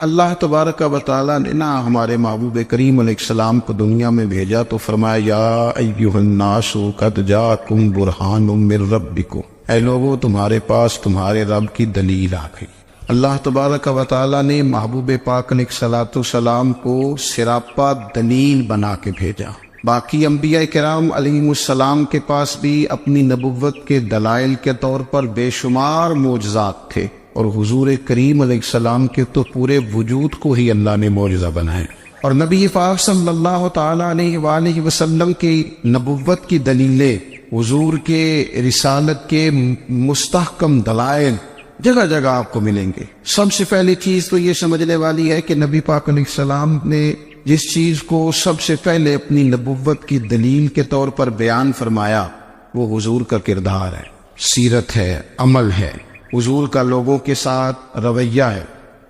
اللہ تبارک و تعالیٰ نے ہمارے محبوب کریم علیہ السلام کو دنیا میں بھیجا تو فرمایا یا ایھا الناس قد جاءکم برہان من ربکم، اے لوگو تمہارے پاس تمہارے رب کی دلیل آ گئی۔ اللہ تبارک و تعالیٰ نے محبوب پاک علیہ السلام کو سراپا دلیل بنا کے بھیجا۔ باقی انبیاء کرام علیہم السلام کے پاس بھی اپنی نبوت کے دلائل کے طور پر بے شمار معجزات تھے، اور حضور کریم علیہ السلام کے تو پورے وجود کو ہی اللہ نے معجزہ بنایا، اور نبی پاک صلی اللہ تعالی علیہ وآلہ وسلم کی نبوت کی دلیلیں، حضور کے رسالت کے مستحکم دلائل جگہ جگہ آپ کو ملیں گے۔ سب سے پہلی چیز تو یہ سمجھنے والی ہے کہ نبی پاک علیہ السلام نے جس چیز کو سب سے پہلے اپنی نبوت کی دلیل کے طور پر بیان فرمایا وہ حضور کا کردار ہے، سیرت ہے، عمل ہے، حضور کا لوگوں کے ساتھ رویہ ہے۔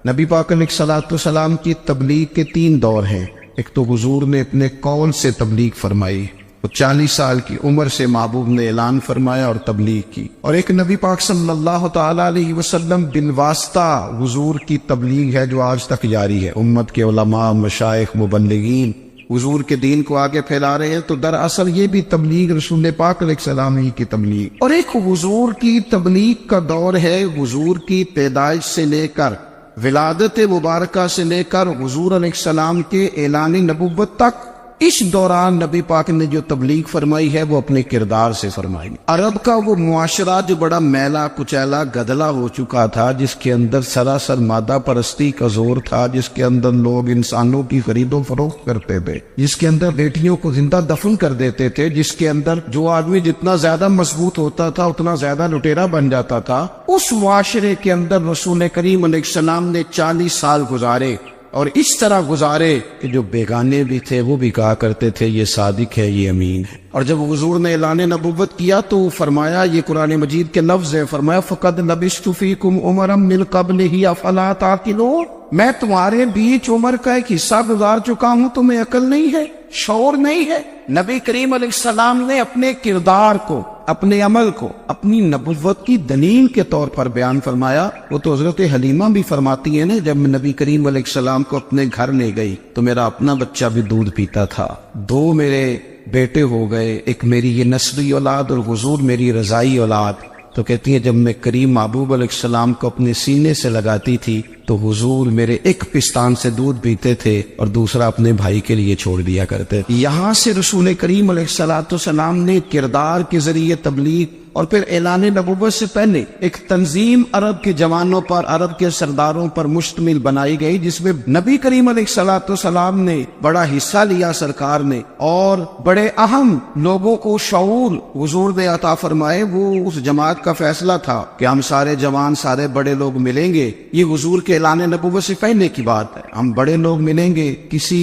نبی پاک علیہ السلام کی تبلیغ کے 3 دور ہیں۔ ایک تو حضور نے اپنے قول سے تبلیغ فرمائی، وہ 40 سال کی عمر سے محبوب نے اعلان فرمایا اور تبلیغ کی، اور ایک نبی پاک صلی اللہ تعالی علیہ وسلم بالواسطہ حضور کی تبلیغ ہے جو آج تک جاری ہے۔ امت کے علماء، مشائخ، مبلغین حضور کے دین کو آگے پھیلا رہے ہیں، تو دراصل یہ بھی تبلیغ رسول پاک علیہ السلام ہی کی تبلیغ۔ اور ایک حضور کی تبلیغ کا دور ہے، حضور کی پیدائش سے لے کر ولادت مبارکہ سے لے کر حضور علیہ السلام کے اعلان نبوت تک۔ اس دوران نبی پاک نے جو تبلیغ فرمائی ہے وہ اپنے کردار سے فرمائی۔ عرب کا وہ معاشرہ جو بڑا میلا کچیلا گدلا ہو چکا تھا، جس کے اندر سراسر مادہ پرستی کا زور تھا، جس کے اندر لوگ انسانوں کی خرید و فروخت کرتے تھے، جس کے اندر بیٹیوں کو زندہ دفن کر دیتے تھے، جس کے اندر جو آدمی جتنا زیادہ مضبوط ہوتا تھا اتنا زیادہ لٹیرا بن جاتا تھا، اس معاشرے کے اندر رسول کریم علیہ السلام نے 40 سال گزارے، اور اس طرح گزارے کہ جو بیگانے بھی تھے وہ بھی کہا کرتے تھے یہ صادق ہے، یہ امین ہے۔ اور جب حضور نے اعلان نبوت کیا تو فرمایا، یہ قرآن مجید کے لفظ ہے، فرمایا فَقَدْ لَبِثْتُ فِيكُمْ عُمَرًا مِّن قَبْلِهِ أَفَلَا تَعْقِلُونَ، میں تمہارے بیچ عمر کا ایک حصہ گزار چکا ہوں، تمہیں عقل نہیں ہے، شعور نہیں ہے۔ نبی کریم علیہ السلام نے اپنے کردار کو، اپنے عمل کو اپنی نبوت کی دلیل کے طور پر بیان فرمایا۔ وہ تو حضرت حلیمہ بھی فرماتی ہے نا، جب میں نبی کریم علیہ السلام کو اپنے گھر لے گئی تو میرا اپنا بچہ بھی دودھ پیتا تھا، 2 میرے بیٹے ہو گئے، ایک میری یہ نسلی اولاد اور حضور میری رضائی اولاد۔ تو کہتی ہیں جب میں کریم محبوب علیہ السلام کو اپنے سینے سے لگاتی تھی تو حضور میرے ایک پستان سے دودھ پیتے تھے اور دوسرا اپنے بھائی کے لیے چھوڑ دیا کرتے تھے۔ یہاں سے رسول کریم علیہ السلام نے کردار کے ذریعے تبلیغ اور پھر اعلان نبوت سے پہلے ایک تنظیم عرب کے جوانوں پر، عرب کے سرداروں پر مشتمل بنائی گئی، جس میں نبی کریم علیہ السلام نے بڑا حصہ لیا، سرکار نے، اور بڑے اہم لوگوں کو شعور حضور نے عطا فرمائے۔ وہ اس جماعت کا فیصلہ تھا کہ ہم سارے جوان، سارے بڑے لوگ ملیں گے، یہ حضور کے اعلان نبوت سے پہلے کی بات ہے، ہم بڑے لوگ ملیں گے، کسی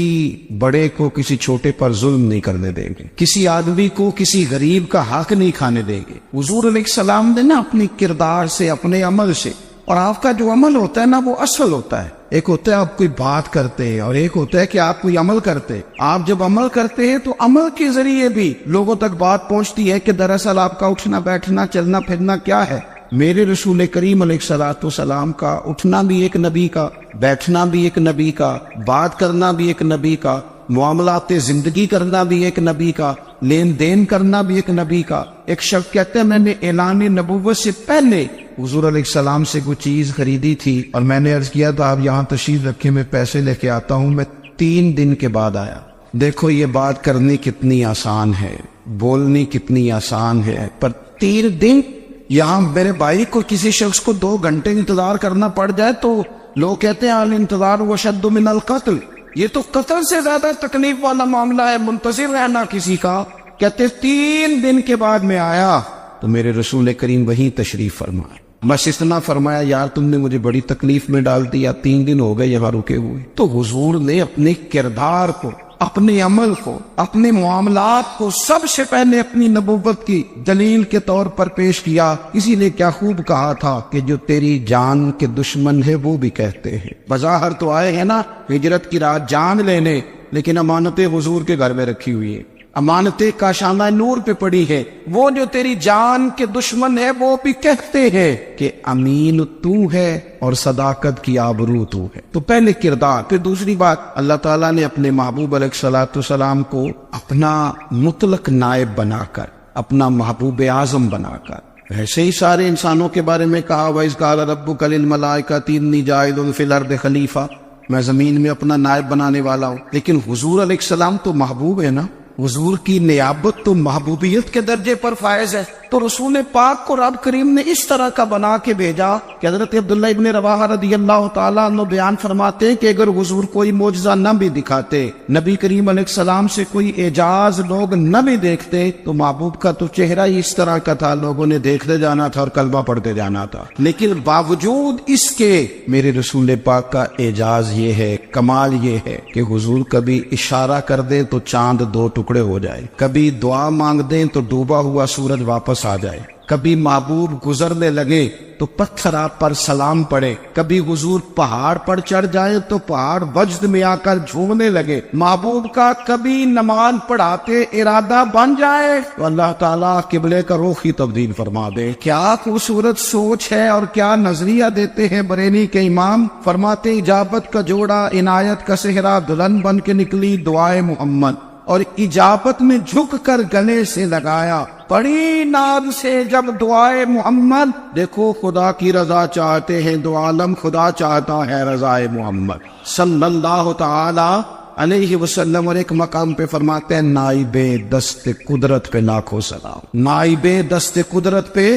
بڑے کو کسی چھوٹے پر ظلم نہیں کرنے دیں گے، کسی آدمی کو کسی غریب کا حق نہیں کھانے دیں گے۔ حضور علیہ السلام نے اپنی کردار سے، اپنے عمل سے، اور آپ کا جو عمل ہوتا ہے نا وہ اصل ہوتا ہے۔ ایک ہوتا ہے آپ کوئی بات کرتے ہیں اور ایک ہوتا ہے کہ آپ کوئی عمل کرتے ہیں۔ آپ جب عمل کرتے ہیں تو عمل کے ذریعے بھی لوگوں تک بات پہنچتی ہے کہ دراصل آپ کا اٹھنا بیٹھنا چلنا پھرنا کیا ہے۔ میرے رسول کریم علیہ السلام کا اٹھنا بھی ایک نبی کا، بیٹھنا بھی ایک نبی کا، بات کرنا بھی ایک نبی کا، معاملات زندگی کرنا بھی ایک نبی کا، لین دین کرنا بھی ایک نبی کا۔ ایک شخص کہتے ہیں میں نے اعلان نبوت سے پہلے حضور علیہ السلام سے کوئی چیز خریدی تھی اور میں نے عرض کیا تھا آپ یہاں تشریف رکھے، میں پیسے لے کے آتا ہوں، میں 3 دن کے بعد آیا۔ دیکھو یہ بات کرنی کتنی آسان ہے، بولنی کتنی آسان ہے، پر 3 دن یہاں میرے بھائی کو کسی شخص کو 2 گھنٹے انتظار کرنا پڑ جائے تو لوگ کہتے ہیں الانتظار وشد من القتل، یہ تو قتل سے زیادہ تکلیف والا معاملہ ہے، منتظر رہنا کسی کا۔ کہتے 3 دن کے بعد میں آیا تو میرے رسول کریم وہیں تشریف فرمائے، بس اتنا فرمایا یار تم نے مجھے بڑی تکلیف میں ڈال دیا، 3 دن ہو گئے یہاں رکے ہوئے۔ تو حضور نے اپنے کردار کو، اپنے عمل کو، اپنے معاملات کو سب سے پہلے اپنی نبوت کی دلیل کے طور پر پیش کیا۔ اسی نے کیا خوب کہا تھا کہ جو تیری جان کے دشمن ہے وہ بھی کہتے ہیں، بظاہر تو آئے ہیں نا ہجرت کی رات جان لینے، لیکن امانتیں حضور کے گھر میں رکھی ہوئی ہیں۔ امانتیں کاشانہ نور پہ پڑی ہے. وہ جو تیری جان کے دشمن ہے وہ بھی کہتے ہیں کہ امین تو ہے اور صداقت کی آبرو تو ہے. تو پہلے کردار. پھر دوسری بات، اللہ تعالیٰ نے اپنے محبوب علیہ الصلوۃ والسلام کو اپنا مطلق نائب بنا کر، اپنا محبوب اعظم بنا کر، ایسے ہی سارے انسانوں کے بارے میں کہا وَإِذْ قَالَ رَبُّكَ لِلْمَلَائِكَةِ إِنِّي جَاعِلٌ فِي الْأَرْضِ خَلِيفَةً، میں زمین میں اپنا نائب بنانے والا ہوں. لیکن حضور علیہ السلام تو محبوب ہے نا، حضور کی نیابت تو محبوبیت کے درجے پر فائز ہے. تو رسول پاک کو رب کریم نے اس طرح کا بنا کے بھیجا کہ حضرت عبداللہ ابن رواحہ رضی اللہ تعالیٰ عنہ بیان فرماتے ہیں کہ اگر حضور کوئی معجزہ نہ بھی دکھاتے، نبی کریم علیہ السلام سے کوئی اعجاز لوگ نہ بھی دیکھتے، تو محبوب کا تو چہرہ ہی اس طرح کا تھا، لوگوں نے دیکھتے جانا تھا اور کلمہ پڑھتے جانا تھا. لیکن باوجود اس کے میرے رسول پاک کا اعجاز یہ ہے، کمال یہ ہے کہ حضور کبھی اشارہ کر دیں تو چاند دو ٹکڑے ہو جائے، کبھی دعا مانگ دیں تو ڈوبا ہوا سورج واپس آ جائے، کبھی محبوب گزرنے لگے تو پتھر آپ پر سلام پڑے، کبھی حضور پہاڑ پر چڑھ جائے تو پہاڑ وجد میں آ کر جھومنے لگے. محبوب کا کبھی نماز پڑھاتے ارادہ بن جائے تو اللہ تعالیٰ قبلے کا رخ ہی تبدیل فرما دے. کیا خوبصورت سوچ ہے اور کیا نظریہ دیتے ہیں بریلی کے امام. فرماتے اجابت کا جوڑا عنایت کا صحرا دلہن بن کے نکلی دعائے محمد، اور اجابت میں جھک کر گلے سے لگایا بڑی ناز سے جب دعائے محمد. دیکھو خدا کی رضا چاہتے ہیں، دو عالم خدا چاہتا ہے رضائے محمد صلی اللہ تعالی علیہ وسلم. اور ایک مقام پہ فرماتے ہیں نائب دست قدرت پہ لاکھوں سلام، نائب دست قدرت پہ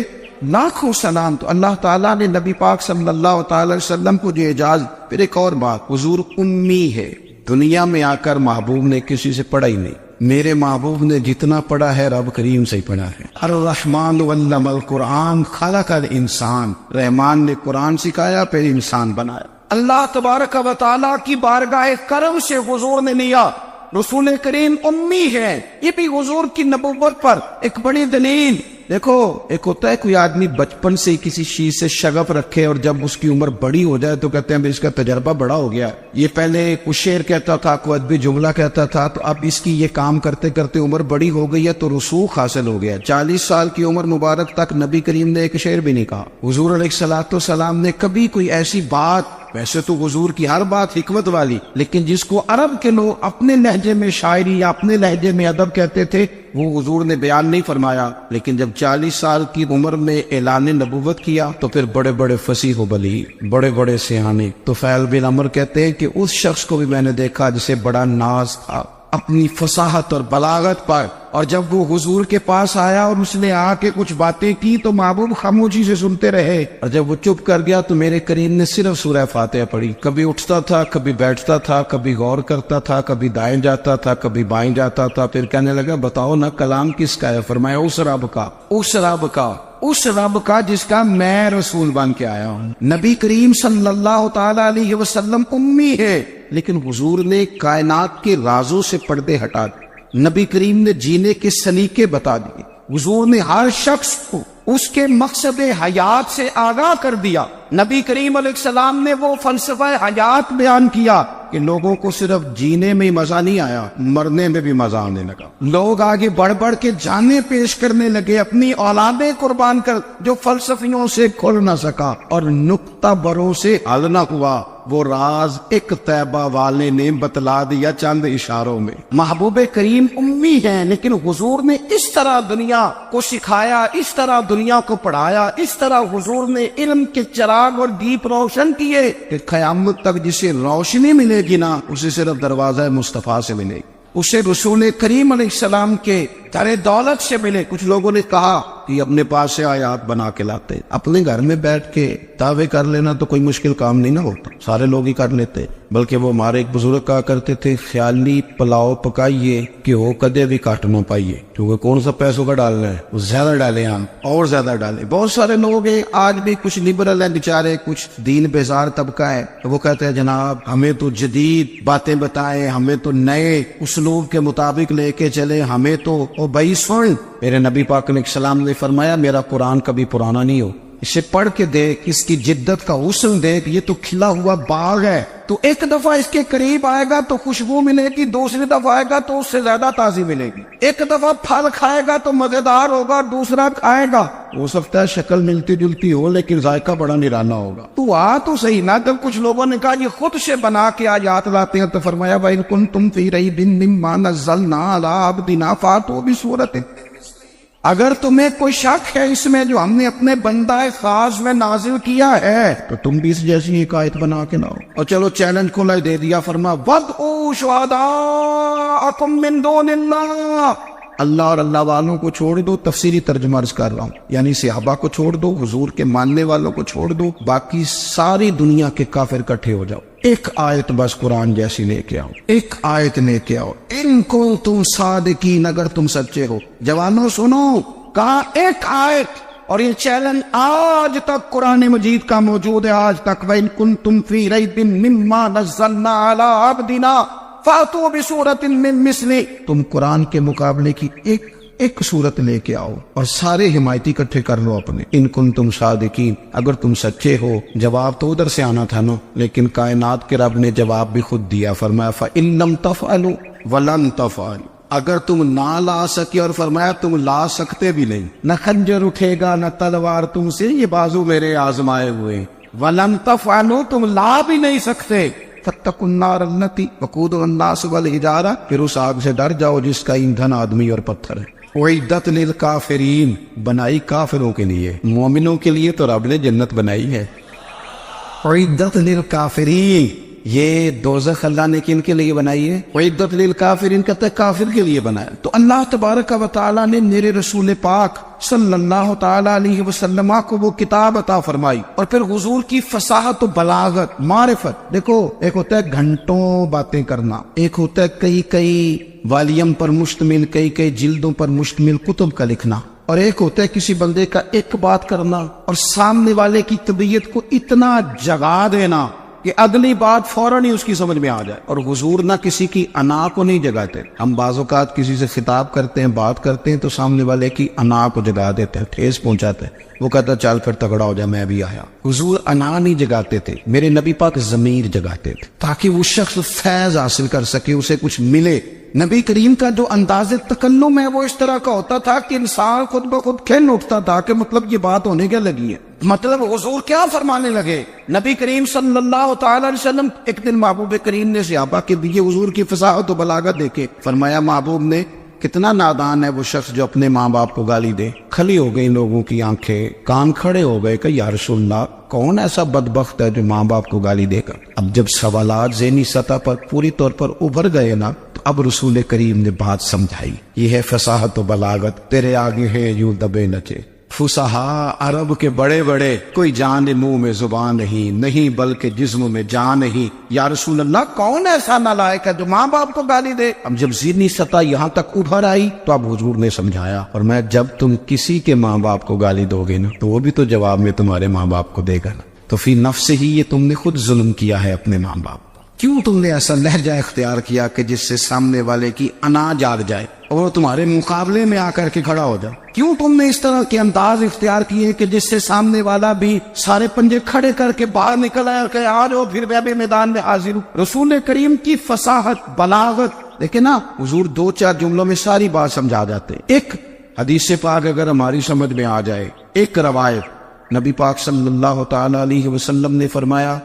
لاکھوں سلام. تو اللہ تعالیٰ نے نبی پاک صلی اللہ تعالی وسلم کو جو اعجاز. پھر ایک اور بات، حضور امی ہے. دنیا میں آ کر محبوب نے کسی سے پڑھا ہی نہیں. میرے محبوب نے جتنا پڑھا ہے رب کریم سے ہی پڑھا ہے. الرحمن علم القرآن خلق الانسان، رحمان نے قرآن سکھایا پھر انسان بنایا. اللہ تبارک و تعالیٰ کی بارگاہ کرم سے حضور نے لیا. رسول کریم امی ہے، یہ بھی حضور کی نبوت پر ایک بڑی دلیل. دیکھو ایک ہوتا ہے کوئی آدمی بچپن سے کسی چیز سے شغف رکھے اور جب اس کی عمر بڑی ہو جائے تو کہتے ہیں اس کا تجربہ بڑا ہو گیا. یہ پہلے کچھ شعر کہتا تھا، کوئی ادبی جملہ کہتا تھا، تو اب اس کی یہ کام کرتے کرتے عمر بڑی ہو گئی ہے تو رسوخ حاصل ہو گیا. 40 سال کی عمر مبارک تک نبی کریم نے ایک شعر بھی نہیں کہا. حضور علیہ الصلوۃ والسلام نے کبھی کوئی ایسی بات، ویسے تو حضور کی ہر بات حکمت والی، لیکن جس کو عرب کے لوگ اپنے لہجے میں شاعری یا اپنے لہجے میں ادب کہتے تھے، وہ حضور نے بیان نہیں فرمایا. لیکن جب 40 سال کی عمر میں اعلان نبوت کیا تو پھر بڑے بڑے فصیح و بلیغ، بڑے بڑے سیانے طفیل بن عمر کہتے ہیں کہ اس شخص کو بھی میں نے دیکھا جسے بڑا ناز تھا اپنی فصاحت اور بلاغت پر، اور جب وہ حضور کے پاس آیا اور اس نے آ کے کچھ باتیں کی تو محبوب خاموشی سے سنتے رہے، اور جب وہ چپ کر گیا تو میرے کریم نے صرف سورہ فاتحہ پڑھی. کبھی اٹھتا تھا، کبھی بیٹھتا تھا، کبھی غور کرتا تھا، کبھی دائیں جاتا تھا، کبھی بائیں جاتا تھا. پھر کہنے لگا بتاؤ نا کلام کس کا ہے؟ فرمایا اس رب کا، اس رب کا، اس رب کا جس کا میں رسول بن کے آیا ہوں. نبی کریم صلی اللہ تعالی علیہ وسلم امی ہے، لیکن حضور نے کائنات کے رازوں سے پردے ہٹا دیے. نبی کریم نے جینے کے سلیقے بتا دیے. حضور نے ہر شخص کو اس کے مقصد حیات سے آگاہ کر دیا. نبی کریم علیہ السلام نے وہ فلسفہ حیات بیان کیا کہ لوگوں کو صرف جینے میں ہی مزہ نہیں آیا، مرنے میں بھی مزہ آنے لگا. لوگ آگے بڑھ بڑھ کے جانیں پیش کرنے لگے، اپنی اولادیں قربان کر. جو فلسفیوں سے کھل نہ سکا اور نکتہ بروں سے حل نہ ہوا، وہ راز ایک طیبہ والے نے بتلا دیا چند اشاروں میں. محبوب کریم امی ہیں، لیکن حضور نے اس طرح دنیا کو سکھایا، اس طرح دنیا کو پڑھایا، اس طرح حضور نے علم کے چراغ اور دیپ روشن کیے کہ قیامت تک جسے روشنی ملے گی نا، اسے صرف دروازہ مصطفیٰ سے ملے گی، اسے رسول کریم علیہ السلام کے در دولت سے ملے. کچھ لوگوں نے کہا کہ اپنے پاس سے آیات بنا کے لاتے. اپنے گھر میں بیٹھ کے دعوے کر لینا تو کوئی مشکل کام نہیں نہ ہوتا، سارے لوگ ہی کر لیتے. بلکہ وہ ہمارے ایک بزرگ کہا کرتے تھے خیالی پلاؤ پکائیے کہ وہ کدے بھی کاٹ نہ پائیے، کیونکہ کون سا پیسوں کا ڈالنا ہے، وہ زیادہ ڈالے ہم اور زیادہ ڈالے. بہت سارے لوگ ہیں آج بھی، کچھ لبرل ہیں بیچارے، کچھ دین بیزار طبقہ ہے، وہ کہتے ہیں جناب ہمیں تو جدید باتیں بتائیں، ہمیں تو نئے اسلوب کے مطابق لے کے چلے، ہمیں تو او بھائی سن. میرے نبی پاک علیہ السلام نے فرمایا میرا قرآن کبھی پرانا نہیں ہو، اسے پڑھ کے دیکھ، اس کی جدت کا حسن دیکھ، یہ تو کھلا ہوا باغ ہے، تو ایک دفعہ اس کے قریب آئے گا تو خوشبو ملے گی، دوسری دفعہ آئے گا تو اس سے زیادہ تازی ملے گی، ایک دفعہ پھل کھائے گا تو مزیدار ہوگا، دوسرا کھائے گا ہو سکتا ہے شکل ملتی جلتی ہو لیکن ذائقہ بڑا نرالا ہوگا۔ تو آ تو صحیح نا۔ جب کچھ لوگوں نے کہا یہ خود سے بنا کے آیات لاتے ہیں تو فرمایا وَإِن كُنتُمْ فِي رَيْبٍ مِّمَّا نَزَّلْنَا عَلَىٰ عَبْدِنَا فَأْتُوا بِسُورَةٍ، اگر تمہیں کوئی شک ہے اس میں جو ہم نے اپنے بندہ خاص میں نازل کیا ہے تو تم بھی اس جیسی ایک آیت بنا کے لاؤ۔ اور چلو چیلنج کھلا دے دیا، فرما وَادْعُوا شُهَدَاءَكُم مِّن دُونِ اللَّهِ، اللہ اور اللہ والوں کو چھوڑ دو، تفسیری ترجمہ عرض کر رہا ہوں، یعنی صحابہ کو چھوڑ دو، حضور کے ماننے والوں کو چھوڑ دو، باقی ساری دنیا کے کافر اکٹھے ہو جاؤ، ایک آیت بس قرآن جیسی لے کے آؤ، ایک آیت لے کے آؤ، ان کو تم صادقین، اگر تم سچے ہو۔ جوانوں سنو، کہا ایک آیت، اور یہ چیلنج آج تک قرآن مجید کا موجود ہے، آج تک وَإِن كُنتُمْ فِي رَيْبٍ مِّمَّا نَزَّلْنَا عَلَىٰ عَبْدِنَا فَأْتُوا بِسُورَةٍ مِّن مِّثْلِهِ، تم قرآن کے مقابلے کی ایک صورت لے کے آؤ اور سارے حمایتی اکٹھے کر لو اپنے۔ ان کنتم صادقین، اگر تم سچے ہو۔ جواب تو ادھر سے آنا تھا نا، لیکن کائنات کے رب نے جواب بھی خود دیا، فرمایا فَإِن لَّمْ تَفْعَلُوا وَلَن تَفْعَلُوا، اگر تم نہ لا سکے، اور فرمایا تم لا سکتے بھی نہیں، نہ خنجر اٹھے گا نہ تلوار تم سے، یہ بازو میرے آزمائے ہوئے، وَلَن تَفْعَلُوا، تم لا بھی نہیں سکتے، فَاتَّقُوا النَّارَ الَّتِي وَقُودُهَا النَّاسُ وَالْحِجَارَةُ، پھر اس آگ سے ڈر جاؤ جس کا ایندھن آدمی اور پتھر ہے۔ اعدت للکافرین، بنائی کافروں کے لیے، مومنوں کے لیے تو رب نے جنت بنائی ہے۔ اعدت للکافرین، یہ دوزخ اللہ نے کن کے لیے بنائی ہے؟ اعدت للکافرین کہتا ہے کافر کے لیے بنایا۔ تو اللہ تبارک و تعالی نے میرے رسول پاک صلی اللہ تعالی علیہ وسلم کو وہ کتاب عطا فرمائی، اور پھر حضور کی فصاحت و بلاغت، معرفت۔ دیکھو، ایک ہوتا ہے گھنٹوں باتیں کرنا، ایک ہوتا ہے کئی والیم پر مشتمل، کئی جلدوں پر مشتمل کتب کا لکھنا، اور ایک ہوتا ہے کسی بندے کا ایک بات کرنا اور سامنے والے کی طبیعت کو اتنا جگا دینا کہ اگلی بات فوراً ہی اس کی سمجھ میں آ جائے۔ اور حضور نہ کسی کی انا کو نہیں جگاتے۔ ہم بعض اوقات کسی سے خطاب کرتے ہیں، بات کرتے ہیں تو سامنے والے کی انا کو جگا دیتے ہیں، ٹھیس پہنچاتے ہیں، وہ کہتا چل پھر تگڑا ہو جائے میں بھی آیا۔ حضور انا نہیں جگاتے تھے، میرے نبی پاک ضمیر جگاتے تھے تاکہ وہ شخص فیض حاصل کر سکے، اسے کچھ ملے۔ نبی کریم کا جو انداز تکلم ہے وہ اس طرح کا ہوتا تھا کہ انسان خود بخود کھل اٹھتا تھا کہ مطلب یہ بات ہونے کیا لگی ہے، مطلب حضور کیا فرمانے لگے۔ نبی کریم صلی اللہ تعالی علیہ وسلم، ایک دن محبوب کریم نے صحابہ کے دیے حضور کی فصاحت و بلاغت دیکھے، فرمایا محبوب نے کتنا نادان ہے وہ شخص جو اپنے ماں باپ کو گالی دے۔ کھلی ہو گئی لوگوں کی آنکھیں، کان کھڑے ہو گئے کہ یا رسول اللہ کون ایسا بدبخت ہے جو ماں باپ کو گالی دے گا۔ اب جب سوالات ذہنی سطح پر پوری طور پر ابھر گئے نا، تو اب رسول کریم نے بات سمجھائی، یہ ہے فصاحت و بلاغت، تیرے آگے ہے یوں دبے نچے۔ فصحا عرب کے بڑے بڑے، کوئی جان منہ میں زبان نہیں بلکہ جسم میں جان نہیں۔ یا رسول اللہ کون ایسا نالائق ہے جو ماں باپ کو گالی دے؟ اب جب ذہنی سطح یہاں تک ابھر آئی تو اب حضور نے سمجھایا، اور میں جب تم کسی کے ماں باپ کو گالی دو گے نا تو وہ بھی تو جواب میں تمہارے ماں باپ کو دے گا نا، تو فی نفس ہی یہ تم نے خود ظلم کیا ہے اپنے ماں باپ۔ کیوں تم نے ایسا لہجہ اختیار کیا کہ جس سے سامنے والے کی انا جاگ جائے اور وہ تمہارے مقابلے میں آ کر کے کھڑا ہو جائے؟ کیوں تم نے اس طرح کے انداز اختیار کیے کہ جس سے سامنے والا بھی سارے پنجے کھڑے کر کے باہر نکل آیا کہ آ جاؤ پھر میں بھی میدان میں حاضر ہوں؟ رسول کریم کی فصاحت بلاغت دیکھیں نا، حضور دو چار جملوں میں ساری بات سمجھا جاتے ہیں۔ ایک حدیث پاک اگر ہماری سمجھ میں آ جائے، ایک روایت، نبی پاک صلی اللہ تعالی علیہ وسلم نے فرمایا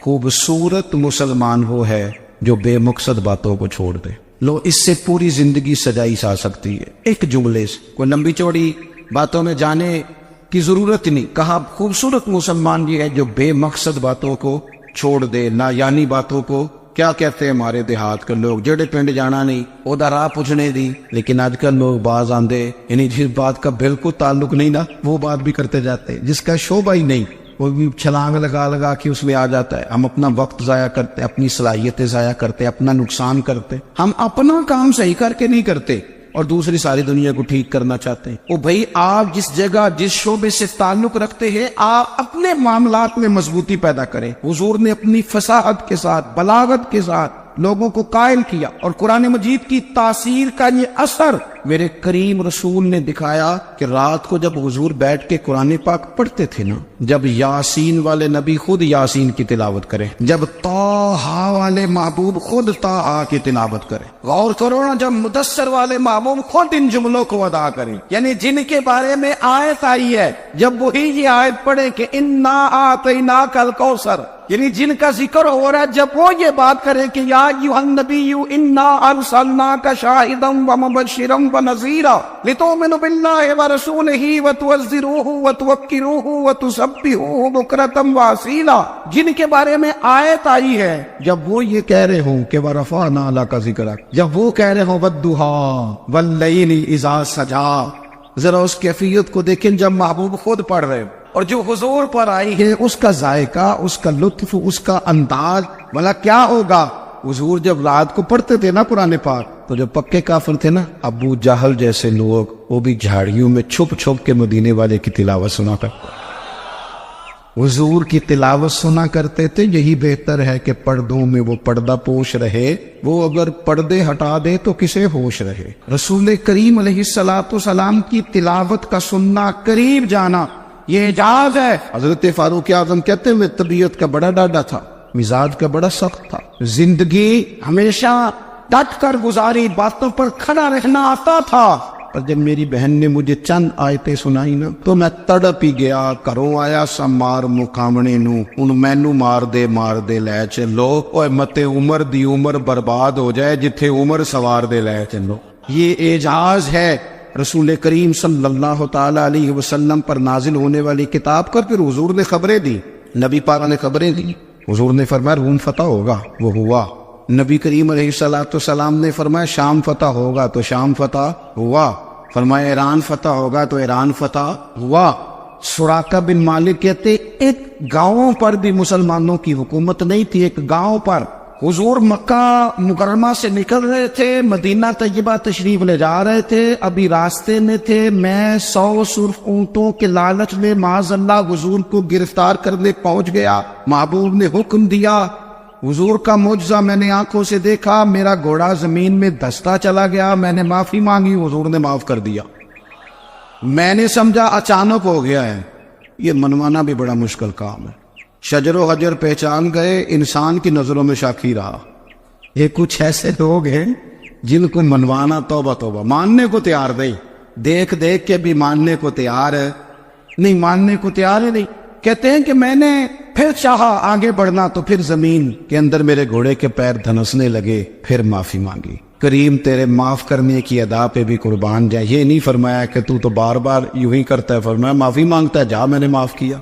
خوبصورت مسلمان وہ ہے جو بے مقصد باتوں کو چھوڑ دے۔ لو، اس سے پوری زندگی سجائی جا سکتی ہے ایک جملے سے، کوئی لمبی چوڑی باتوں میں جانے کی ضرورت نہیں۔ کہا خوبصورت مسلمان یہ ہے جو بے مقصد باتوں کو چھوڑ دے، نہ یعنی باتوں کو۔ کیا کہتے ہیں ہمارے دیہات کے لوگ، جڑے پنڈ جانا نہیں اودا راہ پوچھنے دی، لیکن آج کل لوگ باز آندے، یعنی جس بات کا بالکل تعلق نہیں نا وہ بات بھی کرتے جاتے، جس کا شعبہ ہی نہیں وہ بھی چھلانگ لگا کے اس میں آ جاتا ہے۔ ہم اپنا وقت ضائع کرتے، اپنی صلاحیتیں ضائع کرتے، اپنا نقصان کرتے، ہم اپنا کام صحیح کر کے نہیں کرتے اور دوسری ساری دنیا کو ٹھیک کرنا چاہتے ہیں۔ او بھائی، آپ جس جگہ جس شعبے سے تعلق رکھتے ہیں آپ اپنے معاملات میں مضبوطی پیدا کریں۔ حضور نے اپنی فصاحت کے ساتھ، بلاغت کے ساتھ لوگوں کو قائل کیا، اور قرآن مجید کی تاثیر کا یہ اثر میرے کریم رسول نے دکھایا کہ رات کو جب حضور بیٹھ کے قرآن پاک پڑھتے تھے نا، جب یاسین والے نبی خود یاسین کی تلاوت کریں، جب طٰہٰ والے محبوب خود طٰہٰ کی تلاوت کریں، غور کرو نا، جب مدثر والے محبوب خود ان جملوں کو ادا کریں، یعنی جن کے بارے میں آیت آئی ہے، جب وہی یہ آیت پڑھے کہ انا اعطیناک الکوثر، یعنی جن کا ذکر ہو رہا ہے، جب وہ یہ بات کریں کہ یا ایھا النبی انا ارسلناک شاہدا ومبشرا ونذیرا لتؤمنوا باللہ ورسولہ وتعزروہ وتوقروہ وتسبحوہ بکرۃ واصیلا، جن کے بارے میں آیت آئی ہے، جب وہ یہ کہہ رہے ہوں کہ ورفعنا لک ذکرک، جب وہ کہہ رہے ہوں والضحیٰ واللیل اذا سجا، ذرا اس کیفیت کو دیکھیں جب محبوب خود پڑھ رہے ہوں، اور جو حضور پر آئی ہے اس کا ذائقہ، اس کا لطف، اس کا انداز، بھلا کیا ہوگا؟ حضور جب رات کو پڑھتے تھے نا قرآن پاک، تو جو پکے کافر تھے نا، ابو جہل جیسے لوگ، وہ بھی جھاڑیوں میں چھپ چھپ کے مدینے والے کی تلاوت سنا کرتے، حضور کی تلاوت سنا کرتے تھے۔ یہی بہتر ہے کہ پردوں میں وہ پردہ پوش رہے، وہ اگر پردے ہٹا دے تو کسے ہوش رہے۔ رسول کریم علیہ السلام کی تلاوت کا سننا، قریب جانا، یہ اعجاز ہے۔ حضرت فاروق اعظم کہتے ہیں میں طبیعت کا بڑا ڈاڈا تھا، مزاج کا بڑا سخت تھا، زندگی ہمیشہ ڈٹ کر گزاری، باتوں پر کھڑا رہنا آتا تھا، پر جب میری بہن نے مجھے چند آیتیں سنائی نا تو میں تڑپ ہی گیا۔ کروں آیا سا مار مقامنے نو، ان مینو مار دے لے چلو، اوے متے عمر دی عمر برباد ہو جائے جتھے عمر سوار دے لے چلو۔ یہ اعجاز ہے رسول کریم صلی اللہ تعالی علیہ وسلم پر نازل ہونے والی کتاب کا۔ پھر حضور نے خبریں دی، نبی پاک نے خبریں دی، حضور نے فرمایا روم فتح ہوگا، وہ ہوا۔ نبی کریم علیہ السلام نے فرمایا شام فتح ہوگا، تو شام فتح ہوا۔ فرمایا ایران فتح ہوگا، تو ایران فتح ہوا۔ سراقہ بن مالک کہتے ایک گاؤں پر بھی مسلمانوں کی حکومت نہیں تھی، ایک گاؤں پر حضور مکہ مکرمہ سے نکل رہے تھے، مدینہ طیبہ تشریف لے جا رہے تھے، ابھی راستے میں تھے، میں 100 سرخ اونٹوں کے لالچ میں معاذ اللہ حضور کو گرفتار کرنے پہنچ گیا۔ محبوب نے حکم دیا، حضور کا معجزہ میں نے آنکھوں سے دیکھا، میرا گھوڑا زمین میں دھستا چلا گیا، میں نے معافی مانگی، حضور نے معاف کر دیا۔ میں نے سمجھا اچانک ہو گیا ہے، یہ منوانا بھی بڑا مشکل کام ہے۔ شجر و حجر پہچان گئے، انسان کی نظروں میں شاکی رہا۔ یہ کچھ ایسے لوگ ہیں جن کو منوانا توبہ توبہ، ماننے کو تیار نہیں، دیکھ دیکھ کے بھی ماننے کو تیار ہے نہیں، ماننے کو تیار ہے نہیں۔ کہتے ہیں کہ میں نے پھر چاہا آگے بڑھنا تو پھر زمین کے اندر میرے گھوڑے کے پیر دھنسنے لگے، پھر معافی مانگی۔ کریم تیرے معاف کرنے کی ادا پہ بھی قربان جائے۔ یہ نہیں فرمایا کہ تو بار بار یوں ہی کرتا ہے، فرمایا معافی مانگتا ہے، جا میں نے معاف کیا۔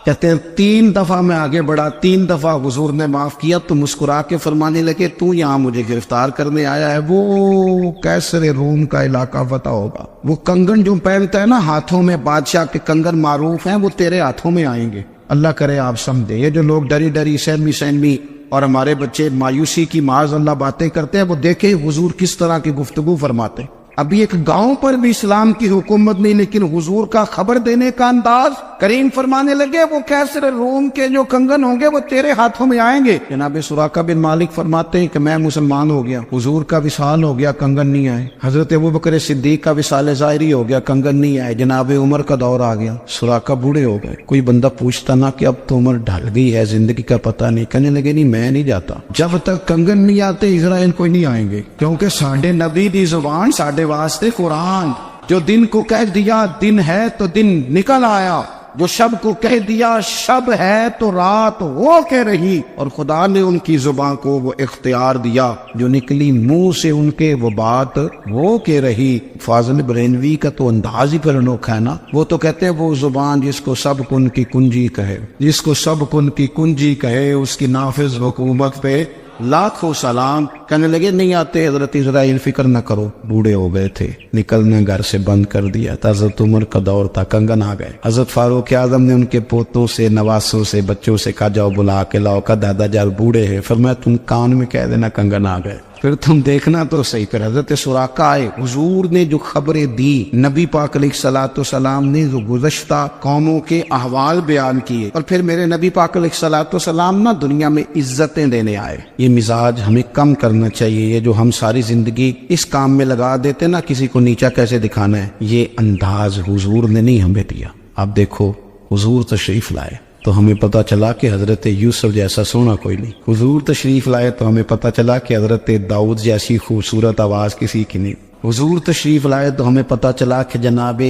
کہتے ہیں 3 دفعہ میں آگے بڑھا، 3 دفعہ حضور نے معاف کیا تو مسکرا کے فرمانے لگے تو یہاں مجھے گرفتار کرنے آیا ہے، وہ کیسر روم کا علاقہ فتح ہوگا، وہ کنگن جو پہنتا ہے نا ہاتھوں میں، بادشاہ کے کنگن معروف ہیں، وہ تیرے ہاتھوں میں آئیں گے۔ اللہ کرے آپ سمجھے، یہ جو لوگ ڈری ڈری سہمی اور ہمارے بچے مایوسی کی معاذ اللہ باتیں کرتے ہیں، وہ دیکھیں حضور کس طرح کی گفتگو فرماتے ہیں۔ ابھی ایک گاؤں پر بھی اسلام کی حکومت نہیں، لیکن حضور کا خبر دینے کا انداز، کریم فرمانے لگے وہ کیسر روم کے جو کنگن ہوں گے وہ تیرے ہاتھوں میں آئیں گے۔ جناب سراقہ بن مالک فرماتے ہیں کہ میں مسلمان ہو گیا، حضور کا وصال ہو گیا، کنگن نہیں آئے۔ حضرت ابوبکر صدیق کا وصال ظاہری ہو گیا، کنگن نہیں آئے۔ جناب عمر کا دور آ گیا، سراقہ بوڑھے ہو گئے۔ کوئی بندہ پوچھتا نا کہ اب تو عمر ڈھل گئی ہے، زندگی کا پتہ نہیں، کہنے لگے نہیں میں نہیں جاتا، جب تک کنگن نہیں آتے اسرائیل کوئی نہیں آئیں گے، کیونکہ ساڈے نبی دی زبان، ساڈے واسطے قرآن، جو دن کو کہہ دیا دن ہے تو دن نکل آیا، جو شب کو کہہ دیا شب ہے تو رات ہو کے رہی، اور خدا نے ان کی زبان کو وہ اختیار دیا، جو نکلی منہ سے ان کے وہ بات ہو کے رہی۔ فاضل برینوی کا تو انداز ہی پر انوکھا ہے نا، وہ تو کہتے ہیں وہ زبان جس کو سب کن کی کنجی کہے، جس کو سب کن کی کنجی کہے، اس کی نافذ حکومت پہ لاکھوں سلام۔ کہنے لگے نہیں آتے حضرت اسرائیل، فکر نہ کرو، بوڑھے ہو گئے تھے، نکلنا گھر سے بند کر دیا تھا، حضرت عمر کا دور تھا، کنگن آ گئے۔ حضرت فاروق اعظم نے ان کے پوتوں سے، نواسوں سے، بچوں سے کہا جاؤ بلا کے لاؤ، کا دادا جان بوڑھے ہیں، فرمایا تم کان میں کہہ دینا کنگن آ گئے۔ پھر تم دیکھنا تو صحیح، پھر حضرت سراقہ آئے، حضور نے جو خبریں دی، نبی پاک علیہ الصلوۃ والسلام نے جو گزشتہ قوموں کے احوال بیان کیے، اور پھر میرے نبی پاک علیہ الصلوۃ والسلام نا دنیا میں عزتیں دینے آئے۔ یہ مزاج ہمیں کم کرنا چاہیے، یہ جو ہم ساری زندگی اس کام میں لگا دیتے نا کسی کو نیچا کیسے دکھانا ہے، یہ انداز حضور نے نہیں ہمیں دیا۔ اب دیکھو حضور تشریف لائے تو ہمیں پتہ چلا کہ حضرت یوسف جیسا سونا کوئی نہیں، حضور تشریف لائے تو ہمیں پتہ چلا کہ حضرت داؤد جیسی خوبصورت آواز کسی کی نہیں، حضور تشریف لائے تو ہمیں پتہ چلا کہ جناب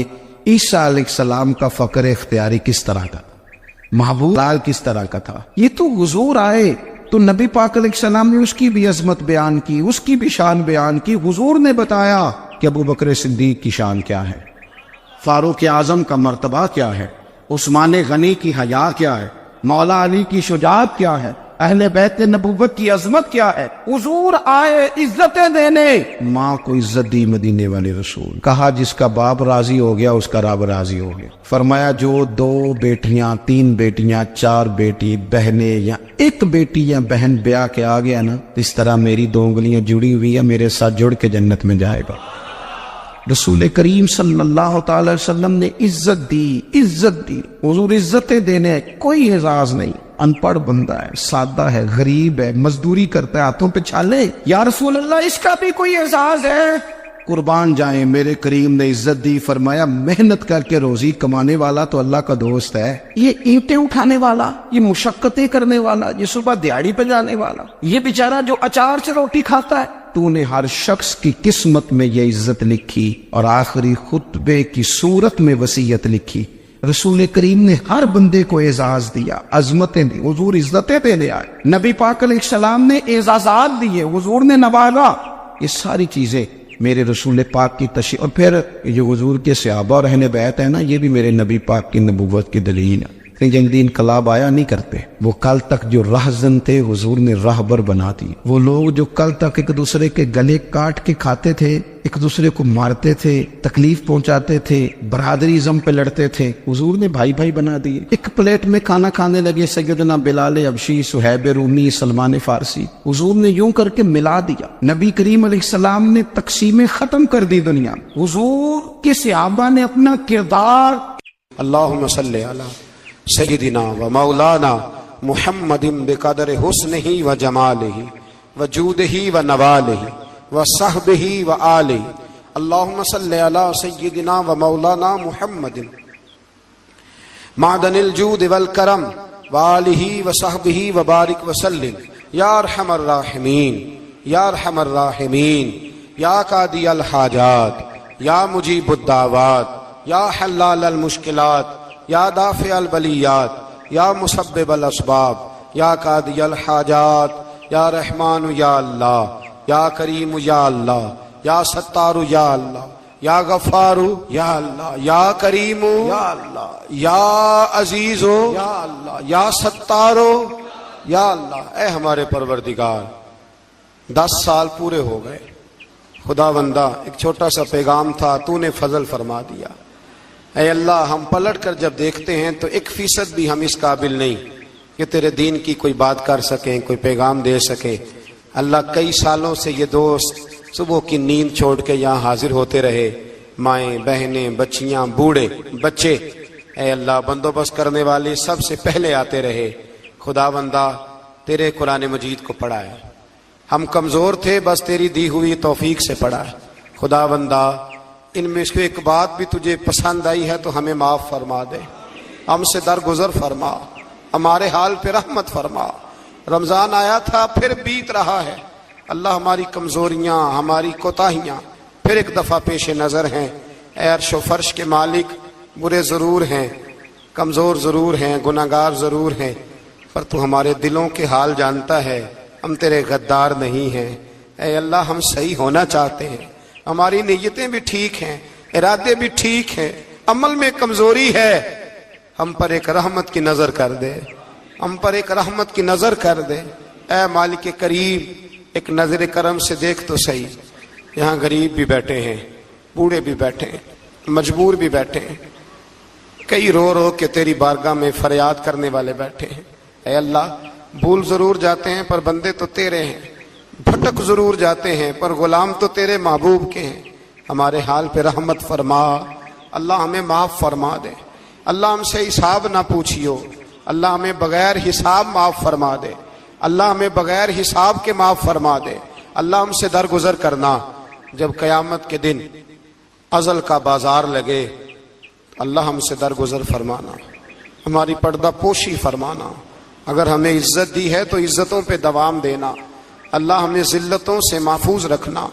عیسیٰ علیہ السلام کا فقر اختیاری کس طرح کا، محبوب لال کس طرح کا تھا۔ یہ تو حضور آئے تو نبی پاک علیہ السلام نے اس کی بھی عظمت بیان کی، اس کی بھی شان بیان کی۔ حضور نے بتایا کہ ابو بکر صدیق کی شان کیا ہے، فاروق اعظم کا مرتبہ کیا ہے، عثمان غنی کی حیا کیا ہے، مولا علی کی شجاعت کیا ہے، اہل بیت نبوت کی عظمت کیا ہے۔ حضور آئے عزتیں دینے، ماں کو عزت دی مدینے والے رسول، کہا جس کا باپ راضی ہو گیا اس کا رب راضی ہو گیا۔ فرمایا جو 2 بیٹیاں 3 بیٹیاں 4 بیٹی بہنیں یا 1 بیٹی یا بہن بیاہ کے آ گیا نا، اس طرح میری 2 انگلیاں جڑی ہوئی ہیں، میرے ساتھ جڑ کے جنت میں جائے گا۔ رسول کریم صلی اللہ تعالی وسلم نے عزت دی۔ حضور عزتیں دینے، کوئی اعزاز نہیں، ان پڑھ بندہ ہے، سادہ ہے، غریب ہے، مزدوری کرتا ہے، ہاتھوں پہ چھالے، یا رسول اللہ اس کا بھی کوئی اعزاز ہے؟ قربان جائیں، میرے کریم نے عزت دی، فرمایا محنت کر کے روزی کمانے والا تو اللہ کا دوست ہے، یہ اینٹیں اٹھانے والا، یہ مشقتیں کرنے والا، یہ صبح دیہڑی پہ جانے والا، یہ بیچارہ جو اچار سے روٹی کھاتا ہے، تو نے ہر شخص کی قسمت میں یہ عزت لکھی اور آخری خطبے کی صورت میں وصیت لکھی۔ رسول کریم نے ہر بندے کو اعزاز دیا، عظمتیں دی، حضور عزتیں دینے آئے، نبی پاک علیہ السلام نے اعزازات دیے، حضور نے نوازا۔ یہ ساری چیزیں میرے رسول پاک کی تشریح، اور پھر یہ حضور کے صحابہ اور اہل بیت ہے نا، یہ بھی میرے نبی پاک کی نبوت کی دلیل ہے۔ جنگی انقلاب آیا نہیں کرتے، وہ کل تک جو راہزن تھے حضور نے راہبر بنا دی۔ وہ لوگ جو کل تک ایک دوسرے کے گلے کاٹ کے کھاتے تھے، ایک دوسرے کو مارتے تھے، تکلیف پہنچاتے تھے، برادریزم پہ لڑتے تھے، حضور نے بھائی بھائی بنا دیے۔ ایک پلیٹ میں کھانا کھانے لگے، سیدنا بلال حبشی، صہیب رومی، سلمان فارسی، حضور نے یوں کر کے ملا دیا۔ نبی کریم علیہ السلام نے تقسیمیں ختم کر دی دنیا میں۔ حضور کے صحابہ نے اپنا کردار، اللہم صلی علی سیدنا و مولانا محمد بقدر حسنہ و جمالہ و جودہ و نوالہ و صحبہ و آلہ۔ اللہم صلی علی سیدنا و مولانا محمد معدن الجود والکرم و آلہ و صحبہ و بارک وسلم یا ارحم الراحمین یا ارحم الراحمین یا قاضی الحاجات یا مجیب الدعوات یا حلال المشکلات یا دافع البلیات یا مسبب الاسباب یا قاضی الحاجات یا رحمان یا اللہ یا کریم یا اللہ یا ستار یا اللہ یا غفار یا اللہ یا کریم یا اللہ یا عزیز یا اللہ یا ستار یا اللہ۔ اے ہمارے پروردگار، 10 سال پورے ہو گئے، خدا بندہ ایک چھوٹا سا پیغام تھا، تو نے فضل فرما دیا۔ اے اللہ، ہم پلٹ کر جب دیکھتے ہیں تو 1% بھی ہم اس قابل نہیں کہ تیرے دین کی کوئی بات کر سکیں، کوئی پیغام دے سکیں۔ اللہ، کئی سالوں سے یہ دوست صبح کی نیند چھوڑ کے یہاں حاضر ہوتے رہے، مائیں، بہنیں، بچیاں، بوڑھے، بچے، اے اللہ بندوبست کرنے والے سب سے پہلے آتے رہے۔ خدا بندہ تیرے قرآن مجید کو پڑھا ہے، ہم کمزور تھے، بس تیری دی ہوئی توفیق سے پڑھا ہے۔ خدا بندہ ان میں سے ایک بات بھی تجھے پسند آئی ہے تو ہمیں معاف فرما دے، ہم سے درگزر فرما، ہمارے حال پہ رحمت فرما۔ رمضان آیا تھا پھر بیت رہا ہے، اللہ ہماری کمزوریاں، ہماری کوتاہیاں پھر ایک دفعہ پیش نظر ہیں۔ اے عرش و فرش کے مالک، برے ضرور ہیں، کمزور ضرور ہیں، گناہگار ضرور ہیں، پر تو ہمارے دلوں کے حال جانتا ہے، ہم تیرے غدار نہیں ہیں۔ اے اللہ، ہم صحیح ہونا چاہتے ہیں، ہماری نیتیں بھی ٹھیک ہیں، ارادے بھی ٹھیک ہیں، عمل میں کمزوری ہے، ہم پر ایک رحمت کی نظر کر دے، ہم پر ایک رحمت کی نظر کر دے۔ اے مالک کریم، ایک نظر کرم سے دیکھ تو صحیح، یہاں غریب بھی بیٹھے ہیں، بوڑھے بھی بیٹھے ہیں، مجبور بھی بیٹھے ہیں، کئی رو رو کے تیری بارگاہ میں فریاد کرنے والے بیٹھے ہیں۔ اے اللہ، بھول ضرور جاتے ہیں پر بندے تو تیرے ہیں، بھٹک ضرور جاتے ہیں پر غلام تو تیرے محبوب کے ہیں. ہمارے حال پہ رحمت فرما. اللہ ہمیں معاف فرما دے. اللہ ہم سے حساب نہ پوچھیو. اللہ ہمیں بغیر حساب معاف فرما دے. اللہ ہمیں بغیر حساب کے معاف فرما دے. اللہ ہم سے درگزر کرنا. جب قیامت کے دن ازل کا بازار لگے اللہ ہم سے درگزر فرمانا. ہماری پردہ پوشی فرمانا. اگر ہمیں عزت دی ہے تو عزتوں پہ دوام دینا. اللہ ہمیں ذلتوں سے محفوظ رکھنا.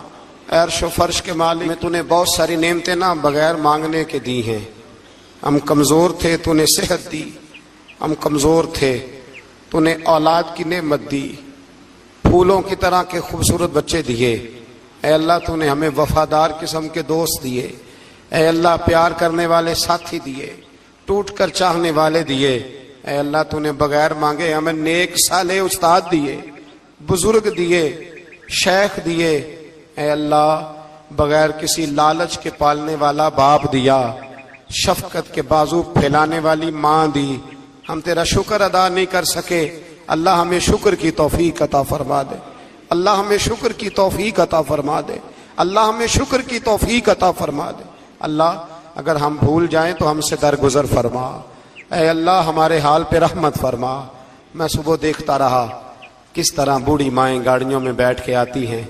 عرش و فرش کے مالک میں تو نے بہت ساری نعمتیں نہ بغیر مانگنے کے دی ہیں. ہم کمزور تھے تو نے صحت دی. ہم کمزور تھے تو نے اولاد کی نعمت دی. پھولوں کی طرح کے خوبصورت بچے دیے. اے اللہ تو نے ہمیں وفادار قسم کے دوست دیے. اے اللہ پیار کرنے والے ساتھی دیے. ٹوٹ کر چاہنے والے دیے. اے اللہ تو نے بغیر مانگے ہمیں نیک صالح استاد دیے, بزرگ دیے, شیخ دیے. اے اللہ بغیر کسی لالچ کے پالنے والا باپ دیا. شفقت کے بازو پھیلانے والی ماں دی. ہم تیرا شکر ادا نہیں کر سکے. اللہ ہمیں شکر کی توفیق عطا فرما دے. اللہ ہمیں شکر کی توفیق عطا فرما دے. اللہ ہمیں شکر کی توفیق عطا فرما دے. اللہ اگر ہم بھول جائیں تو ہم سے درگزر فرما. اے اللہ ہمارے حال پہ رحمت فرما. میں صبح دیکھتا رہا کس طرح بوڑھی مائیں گاڑیوں میں بیٹھ کے آتی ہیں,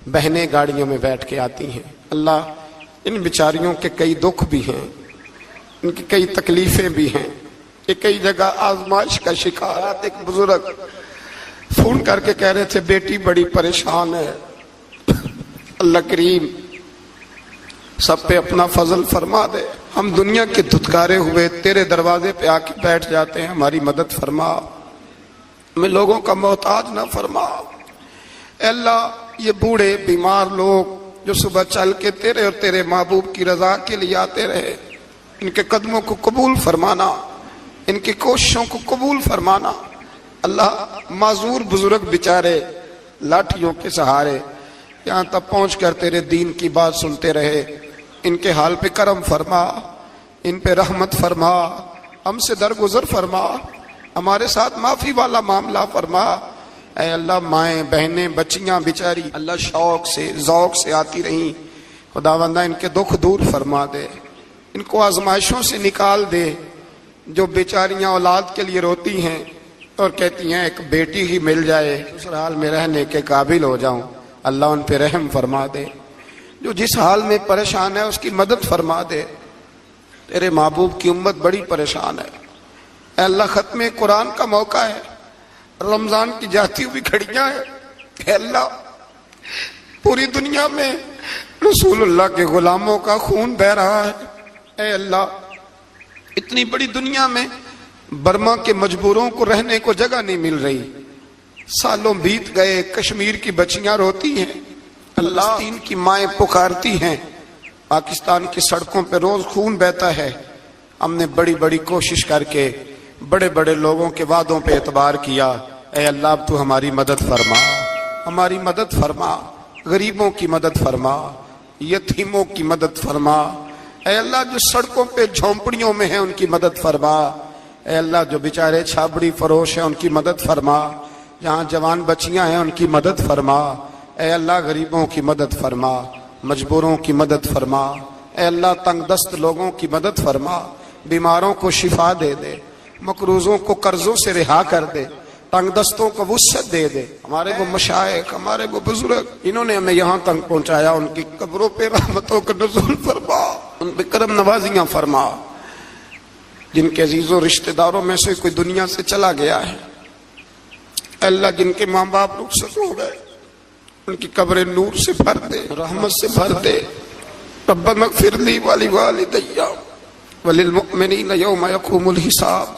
بہنیں گاڑیوں میں بیٹھ کے آتی ہیں. اللہ ان بیچاریوں کے کئی دکھ بھی ہیں, ان کی کئی تکلیفیں بھی ہیں. یہ کئی جگہ آزمائش کا شکار. ایک بزرگ فون کر کے کہہ رہے تھے بیٹی بڑی پریشان ہے. اللہ کریم سب پہ اپنا فضل فرما دے. ہم دنیا کے دھتکارے ہوئے تیرے دروازے پہ آ کے بیٹھ جاتے ہیں. ہماری مدد فرما. ہمیں لوگوں کا محتاج نہ فرما. اے اللہ یہ بوڑھے بیمار لوگ جو صبح چل کے تیرے اور تیرے محبوب کی رضا کے لیے آتے رہے, ان کے قدموں کو قبول فرمانا, ان کی کوششوں کو قبول فرمانا. اللہ معذور بزرگ بیچارے لاٹھیوں کے سہارے یہاں تک پہنچ کر تیرے دین کی بات سنتے رہے, ان کے حال پہ کرم فرما, ان پہ رحمت فرما, ہم سے درگزر فرما, ہمارے ساتھ معافی والا معاملہ فرما. اے اللہ مائیں بہنیں بچیاں بیچاری اللہ شوق سے ذوق سے آتی رہیں. خداوندہ ان کے دکھ دور فرما دے, ان کو آزمائشوں سے نکال دے. جو بیچاریاں اولاد کے لیے روتی ہیں اور کہتی ہیں ایک بیٹی ہی مل جائے سسرال میں رہنے کے قابل ہو جاؤں, اللہ ان پہ رحم فرما دے. جو جس حال میں پریشان ہے اس کی مدد فرما دے. تیرے محبوب کی امت بڑی پریشان ہے. اے اللہ ختم قرآن کا موقع ہے, رمضان کی جاتی ہوئی گھڑیاں ہیں. اے اللہ پوری دنیا میں رسول اللہ کے غلاموں کا خون بہ رہا ہے. اے اللہ اتنی بڑی دنیا میں برما کے مجبوروں کو رہنے کو جگہ نہیں مل رہی. سالوں بیت گئے, کشمیر کی بچیاں روتی ہیں, اللہ فلسطین کی مائیں پکارتی ہیں, پاکستان کی سڑکوں پہ روز خون بہتا ہے. ہم نے بڑی بڑی کوشش کر کے بڑے بڑے لوگوں کے وعدوں پہ اعتبار کیا. اے اللہ اب تو ہماری مدد فرما, ہماری مدد فرما, غریبوں کی مدد فرما, یتیموں کی مدد فرما. اے اللہ جو سڑکوں پہ جھونپڑیوں میں ہیں ان کی مدد فرما. اے اللہ جو بیچارے چھابڑی فروش ہیں ان کی مدد فرما. جہاں جوان بچیاں ہیں ان کی مدد فرما. اے اللہ غریبوں کی مدد فرما, مجبوروں کی مدد فرما. اے اللہ تنگ دست لوگوں کی مدد فرما, بیماروں کو شفا دے دے, مقروضوں کو قرضوں سے رہا کر دے, تنگ دستوں کو وسعت دے دے. ہمارے وہ مشائخ, ہمارے وہ بزرگ انہوں نے ہمیں یہاں تک پہنچایا, ان کی قبروں پہ رحمتوں کا نزول فرما, ان پہ کرم نوازیاں فرما. جن کے عزیزوں رشتہ داروں میں سے کوئی دنیا سے چلا گیا ہے, اللہ جن کے ماں باپ رخصت ہو گئے ان کی قبریں نور سے بھر دے, رحمت سے بھر دے. ربنا اغفر لی ولوالدی وللمؤمنین یوم یقوم الحساب.